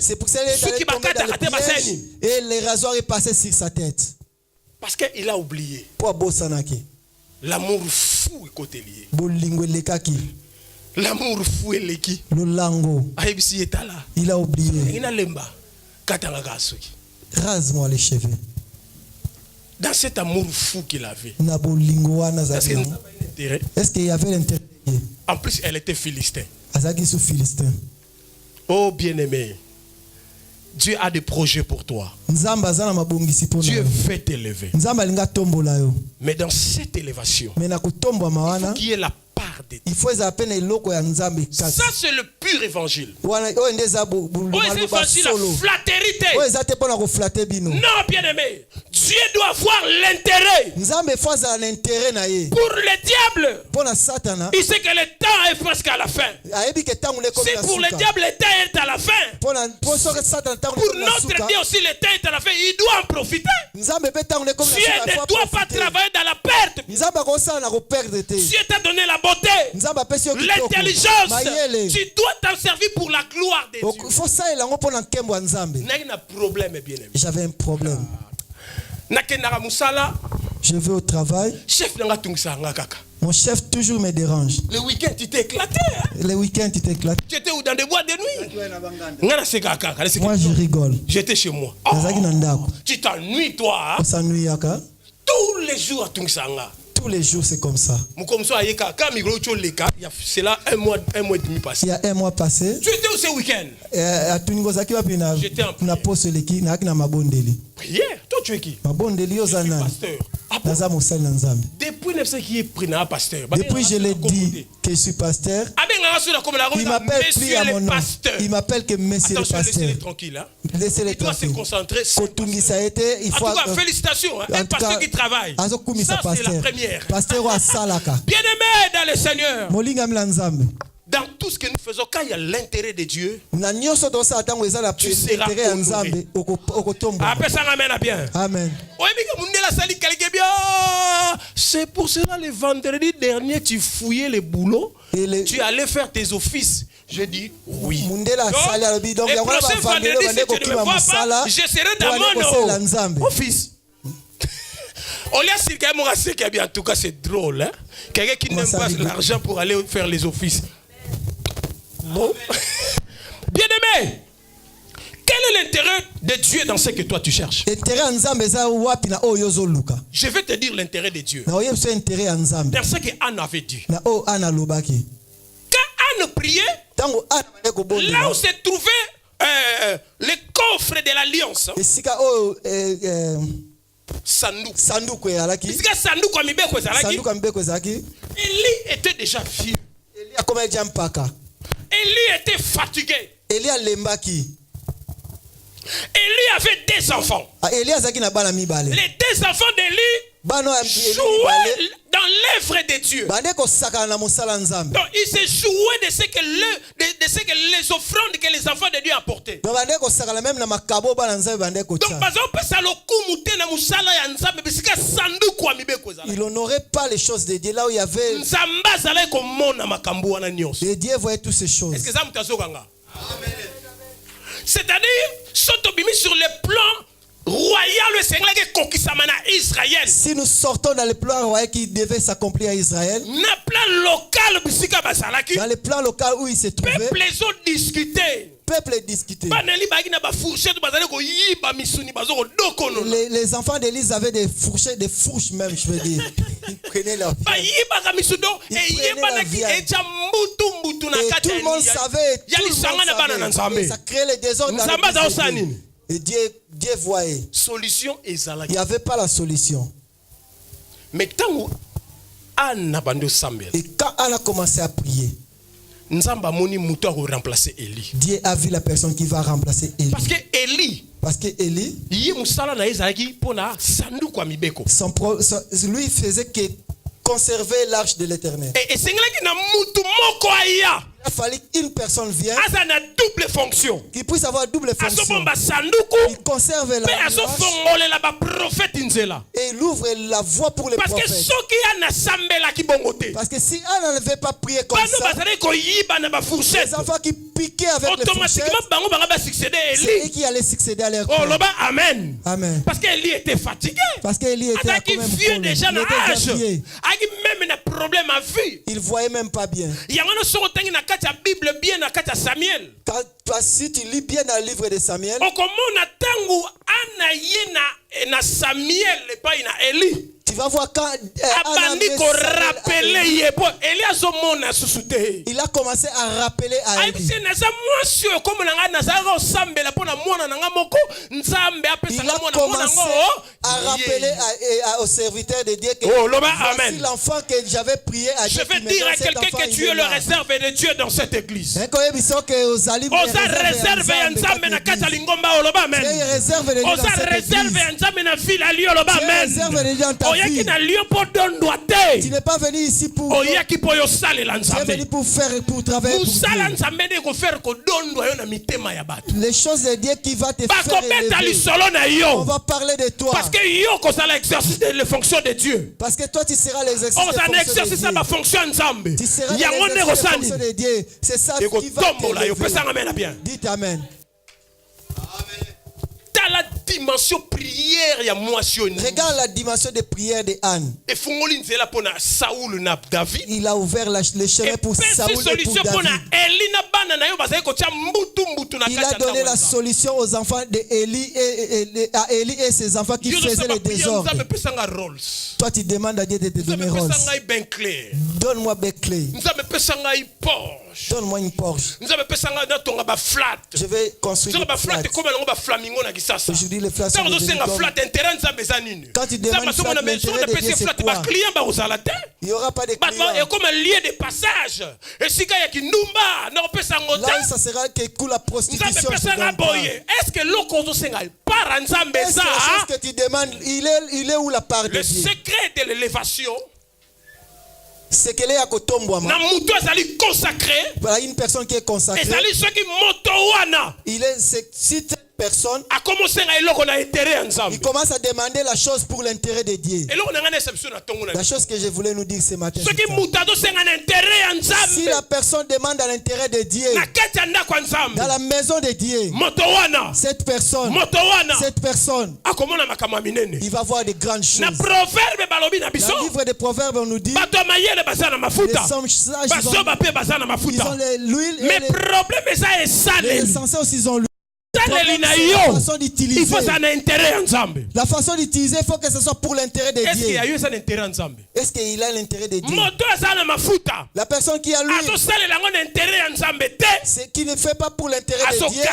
C'est pour ça qu'il est tombé dans le piège et les rasoirs est passé sur sa tête. Parce qu'il a oublié. L'amour fou est côté lié. L'amour fou est l'équipe. Il a oublié. Rase-moi les cheveux. Dans cet amour fou qu'il avait. Est-ce qu'il y avait l'intérêt? En plus, elle était philistin. Philistin. Oh bien-aimé, Dieu a des projets pour toi. Dieu veut t'élever. Mais dans cette élévation, il faut qu'il y ait la part de Dieu. Ça, c'est le pur évangile. C'est facile à flatterie. Non, bien-aimé. Dieu doit avoir l'intérêt. Pour le diable, il sait que le temps est presque à la fin. Si pour le diable, le temps est à la fin, pour notre Dieu aussi, le temps est à la fin. Il doit en profiter. Dieu ne doit pas travailler dans la perte. Dieu t'a donné la beauté, l'intelligence. Tu dois t'en servir pour la gloire de Dieu. J'avais un problème. Je vais au travail. Mon chef toujours me dérange. Le week-end, tu t'es éclaté. Le week-end, tu t'es éclaté. Tu étais où, dans des boîtes de nuit? Moi, je rigole. J'étais chez moi. Oh, tu t'ennuies, toi. On s'ennuie, tous les jours à Tungsanga. Tous les jours, c'est comme ça. C'est là un mois et demi passé. Il y a un mois passé. Tu étais où ce week-end? J'étais en prière. Toi, tu es qui? Je suis pasteur. Depuis Depuis je l'ai dit que je suis pasteur. Il m'appelle plus à mon nom. Il m'appelle que monsieur le pasteur. Laissez-les tranquilles. Il faut félicitations. Un pasteur qui travaille. Ça, c'est la première. Bien-aimé dans le Seigneur. Dans tout ce que nous faisons, quand il y a l'intérêt de Dieu, tu seras honoré. Amen. C'est pour cela le vendredi dernier, tu fouillais les boulots, tu allais faire tes offices. Je dis oui. Donc, le prochain vendredi, si tu ne me vois pas, je serai dans mon office. En tout cas, c'est drôle. Hein? Quelqu'un qui n'aime pas l'argent pour aller faire les offices. Bon. Bien aimé, quel est l'intérêt de Dieu dans ce que toi tu cherches? Je vais te dire l'intérêt de Dieu. Dans ce que Anne avait dit. Quand Anne priait, là où se trouvait le coffre de l'alliance. Élie était déjà vieux. Élie était fatigué. Élie avait des enfants. Les deux enfants d'Élie jouaient dans l'œuvre de Dieu. Donc ils se jouaient de ce que les offrandes que les enfants de Dieu apportaient. Donc il n'honorait pas les choses de Dieu là où il y avait. Et Dieu voyait toutes ces choses. C'est-à-dire, sur le plan royal, Israël. Si nous sortons dans le plan royal qui devait s'accomplir à Israël, dans le plan local où il se trouvait, peuple discutait. Les enfants d'Élise avaient des fourches même, je veux dire. Ils prenaient leur viande. Et tout le monde savait. Ça créait le désordre dans le pays. Et Dieu voyait. Il n'y avait pas la solution. Mais quand Anne a commencé à prier, Dieu a vu la personne qui va remplacer Élie. Parce que Élie, lui faisait que conserver l'arche de l'Éternel. Il fallait qu'une personne vienne qui puisse avoir double fonction. Il conserve l'arche et il ouvre la voie pour les prophètes. Parce que si Anne n'avait pas prié comme ça, les enfants qui piquaient avec les fourchettes, c'est eux qui allaient succéder à leur père. Amen. Amen. Parce qu'Élie était fatigué. Parce qu'Élie était vieux déjà dans l'âge. Même un problème à vue. Il voyait même pas bien. Si tu lis bien dans le livre de Samuel, tu vas voir quand il a commencé à rappeler à Élie. Il a commencé à rappeler au serviteur de Dieu que voici l'enfant que j'avais prié à Dieu. Je vais dire à quelqu'un que tu es le réserve de Dieu dans cette église. Tu n'es pas venu ici pour travailler pour Dieu. Les choses de Dieu qui va te faire élever. On va parler de toi. Parce que l'exercice de la fonction de Dieu. Parce que toi tu seras l'exercice de la fonction de Dieu. Tu seras l'exercice de la fonction de Dieu. C'est ça qui va t'élever. Dites Amen. La dimension prière, regarde la dimension de prière de Anne. Il a ouvert le chemin pour Saoul et pour David. Il a donné la solution aux enfants d'Élie à Élie et ses enfants qui faisaient le désordre. Toi tu demandes à Dieu de te donner rôle. Donne-moi bien clé. Donne-moi une Porsche. Je vais construire une flat. Aujourd'hui, les flats sont devenus quand tu demandes une flat, l'intérêt de Dieu, c'est quoi? Il n'y aura pas de clients. Là, ça sera que coule la prostitution. Est-ce que la chose que tu demandes, il est où la part de Dieu? Le secret de l'élévation, c'est qu'elle est à Kotombouama. Consacré. Voilà une personne qui est consacrée. Il est personne, il commence à demander la chose pour l'intérêt de Dieu. La chose que je voulais nous dire ce matin, si la personne demande à l'intérêt de Dieu dans la maison de Dieu, cette personne, il va voir de grandes choses. Le livre des Proverbes, on nous dit, les hommes sages, ils ont l'huile, mais les insensés aussi, ils ont l'huile. La façon d'utiliser, la façon d'utiliser, il faut que ce soit pour l'intérêt de Dieu. Est-ce qu'il a l'intérêt de Dieu? La personne qui a l'huile, qui ne fait pas pour l'intérêt de Dieu,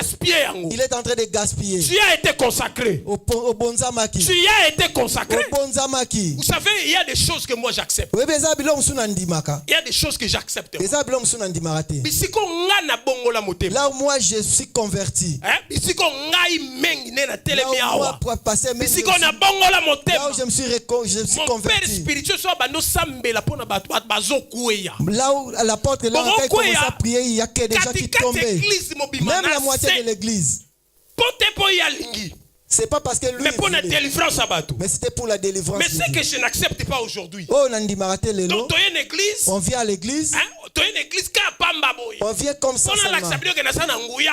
il est en train de gaspiller. Tu as été consacré. Au bonzamaki. Tu as été consacré. Au bonzamaki. Vous savez, il y a des choses que moi j'accepte. Il y a des choses que j'accepte. Là où moi je suis converti. Là où je me suis converti. Là où à la porte, là où on commence à prier, il y a que des gens qui tombent. Même la moitié de l'église. C'est pas parce que lui, mais c'était pour la délivrance. Mais c'est que je n'accepte pas aujourd'hui. Donc, on vient à l'église. On vient comme ça seulement.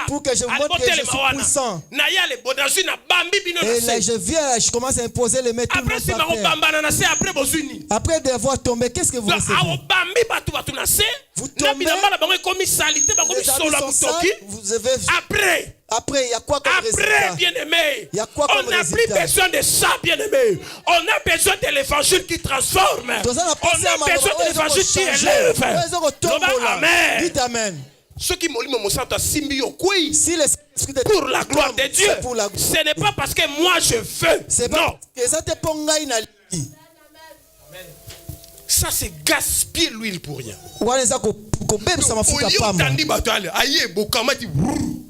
Pour que je vous montre que je suis puissant. Et là, je commence à imposer les mains tout le monde par terre. Après devoir tomber, qu'est-ce que vous recevez? Vous tombez, vous avez... Après, il y a quoi comme résultat? Bien-aimé, on n'a plus besoin de ça, bien-aimé. On a besoin de l'évangile qui transforme. On a besoin de l'évangile qui élève. Amen. Dites Amen. Si pour la gloire de Dieu, ce n'est pas parce que moi je veux. Non. Ça c'est gaspiller l'huile pour rien.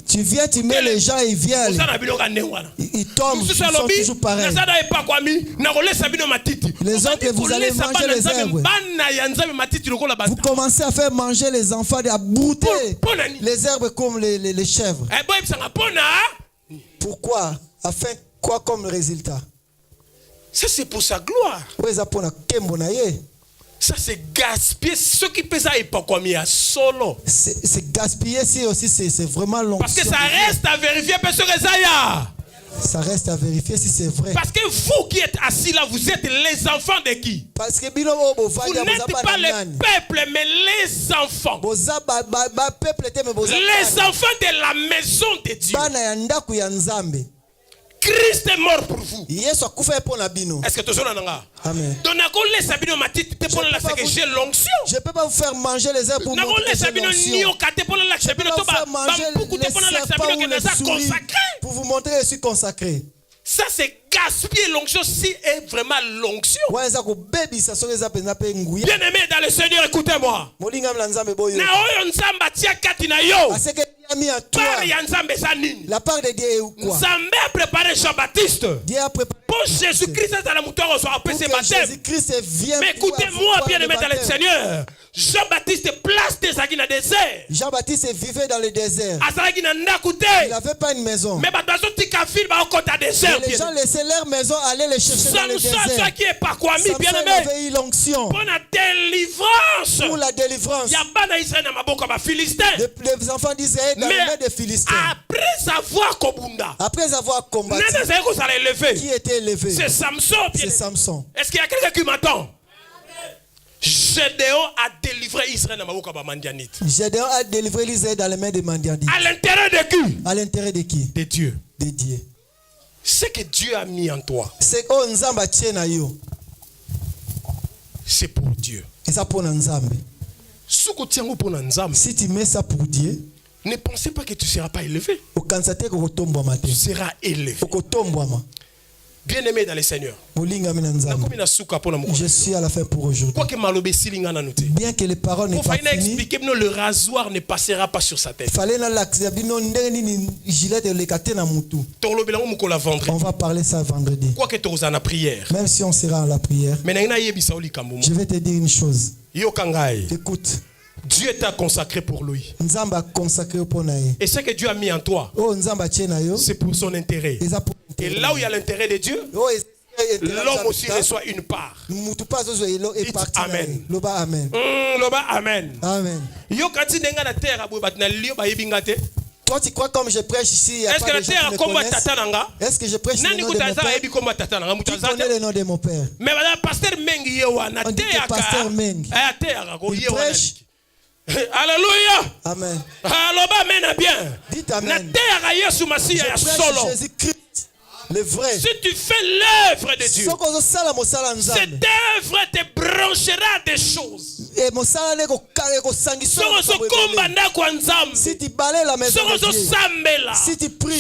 Tu viens, tu mets les gens, ils viennent. Ils tombent, ils sont toujours pareils. Les autres, vous allez manger les herbes. Vous commencez à faire manger les enfants, à brouter les herbes comme les chèvres. Pourquoi? Afin quoi comme résultat? Ça c'est pour sa gloire. Ça c'est gaspiller ce qui peut ça et pas comme il y a solo. C'est gaspiller si aussi c'est vraiment long. Parce que ça reste à vérifier parce que ça reste à vérifier si c'est vrai. Parce que vous qui êtes assis là, vous êtes les enfants de qui? Parce que vous n'êtes pas le peuple mais les enfants. Les enfants de la maison de Dieu. Christ est mort pour vous. Est-ce que tu as Amen. Donc, j'ai l'onction. Je ne peux pas vous faire manger les herbes pour montrer que j'ai l'onction. Je peux pas vous faire manger les serpents pour vous montrer que je suis consacré. Ça c'est gaspiller l'onction si est vraiment l'onction. Bien aimé dans le Seigneur, écoutez-moi. La part de Dieu est où quoi? Nzambe a préparé Jean-Baptiste. Pour Jésus-Christ mais écoutez-moi bien aimé dans le Seigneur. Jean-Baptiste place des agues dans le désert. Jean-Baptiste vivait dans le désert. Il n'avait pas une maison. Mais les gens laissaient leur maison aller les chercher dans le désert. Samson avait eu l'onction pour la délivrance. Pour la délivrance. Les enfants d'Israël dans les mains des Philistins. Après avoir combattu, qui était élevé? C'est Samson. C'est Samson. Est-ce qu'il y a quelqu'un qui m'entend? Gédéon a délivré Israël dans Gédéon a délivré l'Israël dans les mains des Mandianites. À l'intérêt de qui? À l'intérêt de qui? De Dieu. De Dieu. Ce que Dieu a mis en toi, c'est pour Dieu. Et ça pour Nzambe. Si tu mets ça pour Dieu, ne pensez pas que tu ne seras pas élevé. Tu seras élevé. Bien-aimé dans le Seigneur. Je suis à la fin pour aujourd'hui. Bien que les paroles n'aient pas fini, le rasoir ne passera pas sur sa tête. On va parler ça vendredi. Même si on sera à la prière, je vais te dire une chose. Écoute. Dieu t'a consacré pour lui. Et ce que Dieu a mis en toi, c'est pour son intérêt. Et là où il y a l'intérêt de Dieu, l'homme aussi reçoit une part. Dites Amen. Amen. Amen. Amen. Toi, tu crois comme je prêche ici? Est-ce que la terre a combat Tatananga? Est-ce que je prêche le nom de mon père? Qui connaît le nom de mon père? Mais madame, pasteur Mengi, on dit que pasteur Mengi. Il prêche. Alléluia. Amen. Amen. Bien. Dites Amen. Je prêche Jésus-Christ. Le vrai. Si tu fais l'œuvre de Dieu, cette œuvre te branchera des choses. Si tu balais la maison de Dieu, si tu pries,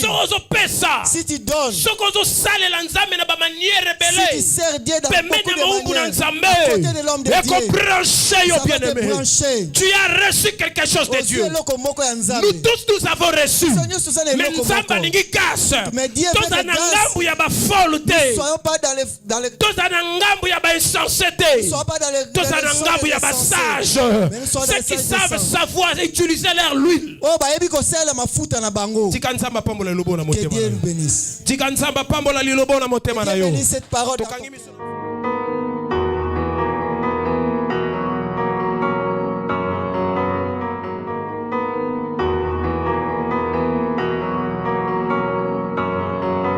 si tu donnes, si tu sers Dieu dans beaucoup de manières, côté de l'homme de Dieu, tu as reçu quelque chose de Dieu. Nous tous nous avons reçu. Mais Dieu veut ne soyons pas dans les ceux qui savent savoir utiliser leur huile. Que Dieu nous bénisse. Dieu bénisse cette parole.